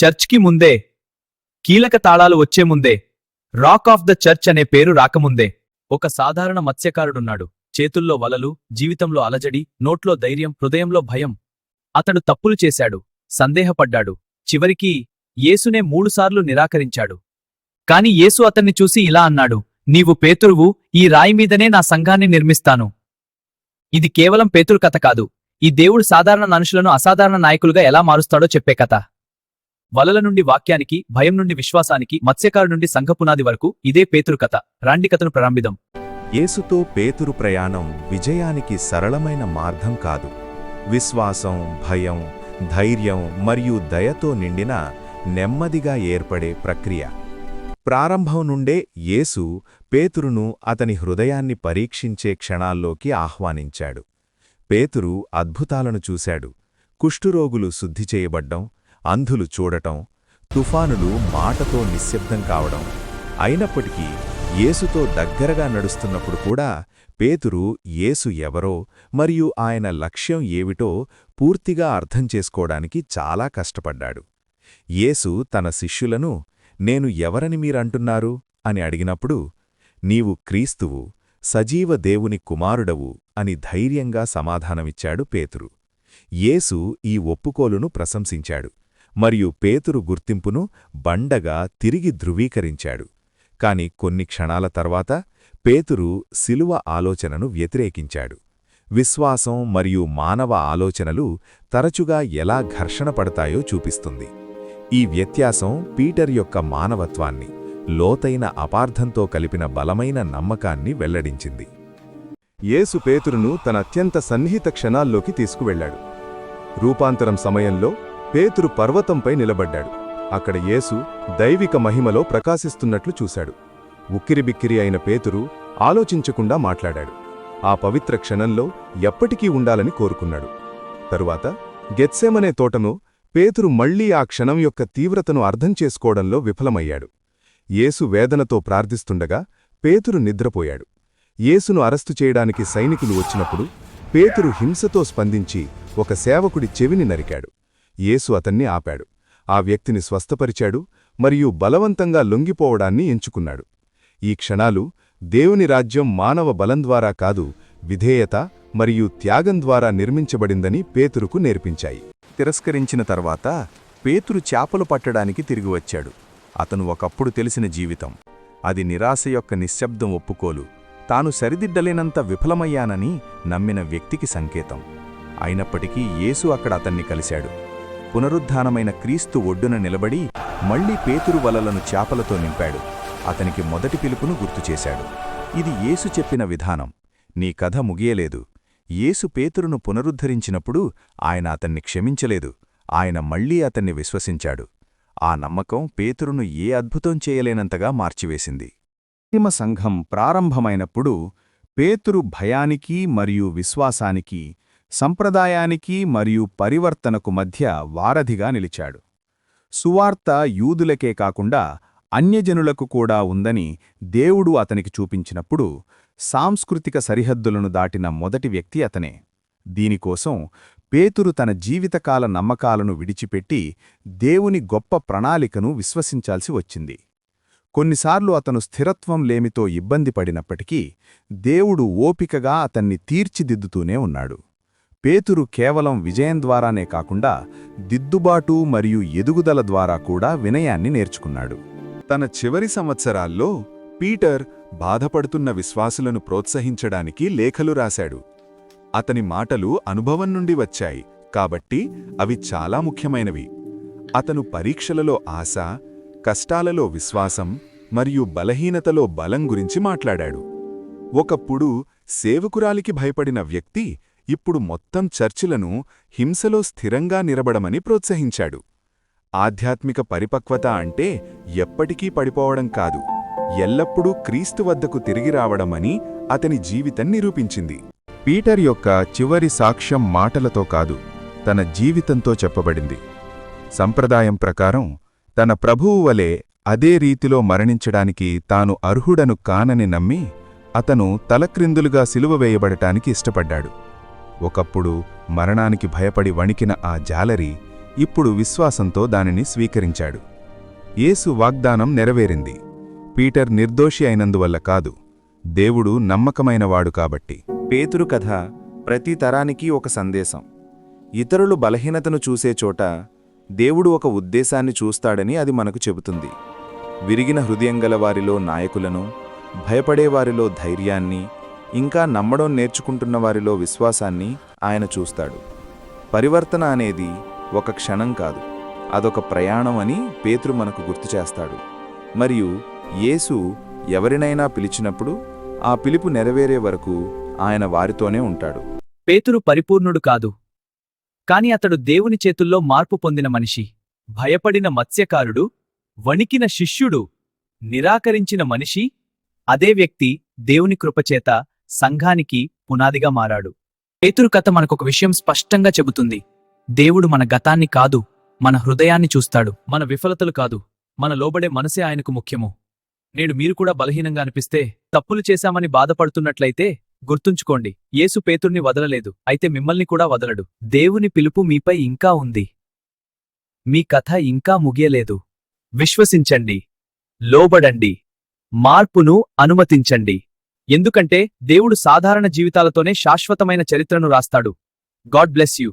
చర్చ్కి ముందే, కీలక తాళాలు వచ్చే ముందే, రాక్ ఆఫ్ ద చర్చ్ అనే పేరు రాకముందే ఒక సాధారణ మత్స్యకారుడున్నాడు. చేతుల్లో వలలు, జీవితంలో అలజడి, నోట్లో ధైర్యం, హృదయంలో భయం. అతడు తప్పులు చేశాడు, సందేహపడ్డాడు, చివరికి యేసునే 3 సార్లు నిరాకరించాడు. కాని యేసు అతన్ని చూసి ఇలా అన్నాడు, నీవు పేతురువు, ఈ రాయి మీదనే నా సంఘాన్ని నిర్మిస్తాను. ఇది కేవలం పేతురు కథ కాదు, ఈ దేవుడు సాధారణ మనుషులను అసాధారణ నాయకులుగా ఎలా మారుస్తాడో చెప్పే కథ. వలల నుండి వాక్యానికి, భయం నుండి విశ్వాసానికి, మత్స్యకారు నుండి సంఘపునాది వరకు ఇదే పేతురు కథ. రాండి కథను ప్రారంభిద్దాం. యేసుతో పేతురు ప్రయాణం విజయానికి సరళమైన మార్గం కాదు. విశ్వాసం, భయం, ధైర్యం మరియు దయతో నిండిన నెమ్మదిగా ఏర్పడే ప్రక్రియ. ప్రారంభం నుండే యేసు పేతురును అతని హృదయాన్ని పరీక్షించే క్షణాల్లోకి ఆహ్వానించాడు. పేతురు అద్భుతాలను చూశాడు. కుష్ఠురోగులు శుద్ధి చేయబడ్డం, అంధులు చూడటం, తుఫానులు మాటతో నిశ్శబ్దం కావడం. అయినప్పటికీ యేసుతో దగ్గరగా నడుస్తున్నప్పుడు కూడా పేతురు యేసు ఎవరో మరియు ఆయన లక్ష్యం ఏమిటో పూర్తిగా అర్థం చేసుకోవడానికి చాలా కష్టపడ్డాడు. యేసు తన శిష్యులను, నేను ఎవరని మీరంటున్నారు అని అడిగినప్పుడు, నీవు క్రీస్తువు, సజీవ దేవుని కుమారుడవు అని ధైర్యంగా సమాధానమిచ్చాడు పేతురు. యేసు ఈ ఒప్పుకోలును ప్రశంసించాడు మరియు పేతురు గుర్తింపును బండగా తిరిగి ధృవీకరించాడు. కాని కొన్ని క్షణాల తర్వాత పేతురు శిలువ ఆలోచనను వ్యతిరేకించాడు. విశ్వాసం మరియు మానవ ఆలోచనలు తరచుగా ఎలా ఘర్షణ పడతాయో చూపిస్తుంది. ఈ వ్యత్యాసం పీటర్ యొక్క మానవత్వాన్ని, లోతైన అపార్థంతో కలిపిన బలమైన నమ్మకాన్ని వెల్లడించింది. యేసు పేతురును తన అత్యంత సన్నిహిత క్షణాల్లోకి తీసుకువెళ్లాడు. రూపాంతరం సమయంలో పేతురు పర్వతంపై నిలబడ్డాడు. అక్కడ యేసు దైవిక మహిమలో ప్రకాశిస్తున్నట్లు చూశాడు. ఉక్కిరిబిక్కిరి అయిన పేతురు ఆలోచించకుండా మాట్లాడాడు. ఆ పవిత్ర క్షణంలో ఎప్పటికీ ఉండాలని కోరుకున్నాడు. తరువాత గెత్సెమనే తోటలో పేతురు మళ్లీ ఆ క్షణం యొక్క తీవ్రతను అర్థం చేసుకోవడంలో విఫలమయ్యాడు. యేసు వేదనతో ప్రార్థిస్తుండగా పేతురు నిద్రపోయాడు. యేసును అరెస్టు చేయడానికి సైనికులు వచ్చినప్పుడు పేతురు హింసతో స్పందించి ఒక సేవకుడి చెవిని నరికాడు. యేసు అతన్ని ఆపాడు. ఆ వ్యక్తిని స్వస్థపరిచాడు మరియు బలవంతంగా లొంగిపోవడాన్ని ఎంచుకున్నాడు. ఈ క్షణాలు దేవుని రాజ్యం మానవ బలం ద్వారా కాదు, విధేయత మరియు త్యాగం ద్వారా నిర్మించబడిందని పేతురుకు నేర్పించాయి. తిరస్కరించిన తర్వాత పేతురు చేపలు పట్టడానికి తిరిగి వచ్చాడు. అతను ఒకప్పుడు తెలిసిన జీవితం, అది నిరాశ యొక్క నిశ్శబ్దం ఒప్పుకోలు, తాను సరిదిద్దలేనంత విఫలమయ్యానని నమ్మిన వ్యక్తికి సంకేతం. అయినప్పటికీ యేసు అక్కడ అతన్ని కలిశాడు. పునరుద్ధానమైన క్రీస్తు ఒడ్డున నిలబడి మళ్లీ పేతురు వలలను చేపలతో నింపాడు. అతనికి మొదటి పిలుపును గుర్తుచేశాడు. ఇది యేసు చెప్పిన విధానం. నీ కథ ముగియలేదు. యేసు పేతురును పునరుద్ధరించినప్పుడు ఆయన అతన్ని క్షమించలేదు, ఆయన మళ్లీ అతన్ని విశ్వసించాడు. ఆ నమ్మకం పేతురును ఏ అద్భుతం చేయలేనంతగా మార్చివేసింది. అంతిమ సంఘం ప్రారంభమైనప్పుడు పేతురు భయానికి మరియు విశ్వాసానికి, సంప్రదాయానికి మరియు పరివర్తనకు మధ్య వారధిగా నిలిచాడు. సువార్త యూదులకే కాకుండా అన్యజనులకు కూడా ఉందని దేవుడు అతనికి చూపించినప్పుడు సాంస్కృతిక సరిహద్దులను దాటిన మొదటి వ్యక్తి అతనే. దీనికోసం పేతురు తన జీవితకాల నమ్మకాలను విడిచిపెట్టి దేవుని గొప్ప ప్రణాళికను విశ్వసించాల్సి వచ్చింది. కొన్నిసార్లు అతను స్థిరత్వం లేమితో ఇబ్బంది పడినప్పటికీ దేవుడు ఓపికగా అతన్ని తీర్చిదిద్దుతూనే ఉన్నాడు. పేతురు కేవలం విజయం ద్వారానే కాకుండా దిద్దుబాటు మరియు ఎదుగుదల ద్వారా కూడా వినయాన్ని నేర్చుకున్నాడు. తన చివరి సంవత్సరాల్లో పీటర్ బాధపడుతున్న విశ్వాసులను ప్రోత్సహించడానికి లేఖలు రాశాడు. అతని మాటలు అనుభవం నుండి వచ్చాయి కాబట్టి అవి చాలా ముఖ్యమైనవి. అతను పరీక్షలలో ఆశ, కష్టాలలో విశ్వాసం మరియు బలహీనతలో బలం గురించి మాట్లాడాడు. ఒకప్పుడు సేవకురాలికి భయపడిన వ్యక్తి ఇప్పుడు మొత్తం చర్చిలను హింసలో స్థిరంగా నిలబడమని ప్రోత్సహించాడు. ఆధ్యాత్మిక పరిపక్వత అంటే ఎప్పటికీ పడిపోవడం కాదు, ఎల్లప్పుడూ క్రీస్తు వద్దకు తిరిగి రావడమని అతని జీవితం నిరూపించింది. పీటర్ యొక్క చివరి సాక్ష్యం మాటలతో కాదు, తన జీవితంతో చెప్పబడింది. సంప్రదాయం ప్రకారం తన ప్రభువు వలె అదే రీతిలో మరణించడానికి తాను అర్హుడను కానని నమ్మి అతను తలక్రిందులుగా సిలువ వేయబడటానికి ఇష్టపడ్డాడు. ఒకప్పుడు మరణానికి భయపడి వణికిన ఆ జాలరి ఇప్పుడు విశ్వాసంతో దానిని స్వీకరించాడు. యేసు వాగ్దానం నెరవేరింది. పీటర్ నిర్దోషి అయినందువల్ల కాదు, దేవుడు నమ్మకమైనవాడు కాబట్టి. పేతురు కథ ప్రతి తరానికి ఒక సందేశం. ఇతరులు బలహీనతను చూసే చోట దేవుడు ఒక ఉద్దేశాన్ని చూస్తాడని అది మనకు చెబుతుంది. విరిగిన హృదయం గల వారిలో నాయకులను, భయపడేవారిలో ధైర్యాన్ని, ఇంకా నమ్మడం నేర్చుకుంటున్న వారిలో విశ్వాసాన్ని ఆయన చూస్తాడు. పరివర్తన అనేది ఒక క్షణం కాదు, అదొక ప్రయాణం అని పేతురు మనకు గుర్తు చేస్తాడు. మరియు యేసు ఎవరినైనా పిలిచినప్పుడు ఆ పిలుపు నెరవేరే వరకు ఆయన వారితోనే ఉంటాడు. పేతురు పరిపూర్ణుడు కాదు, కాని అతడు దేవుని చేతుల్లో మార్పు పొందిన మనిషి. భయపడిన మత్స్యకారుడు, వణికిన శిష్యుడు, నిరాకరించిన మనిషి, అదే వ్యక్తి దేవుని కృపచేత సంఘానికి పునాదిగా మారాడు. పేతురు కథ మనకొక విషయం స్పష్టంగా చెబుతుంది. దేవుడు మన గతాన్ని కాదు, మన హృదయాన్ని చూస్తాడు. మన విఫలతలు కాదు, మన లోబడే మనసే ఆయనకు ముఖ్యము. నేడు మీరు కూడా బలహీనంగా అనిపిస్తే, తప్పులు చేశామని బాధపడుతున్నట్లయితే గుర్తుంచుకోండి, యేసు పేతుర్ని వదలలేదు, అయితే మిమ్మల్ని కూడా వదలడు. దేవుని పిలుపు మీపై ఇంకా ఉంది. మీ కథ ఇంకా ముగియలేదు. విశ్వసించండి, లోబడండి, మార్పును అనుమతించండి. ఎందుకంటే దేవుడు సాధారణ జీవితాలతోనే శాశ్వతమైన చరిత్రను రాస్తాడు. God bless you.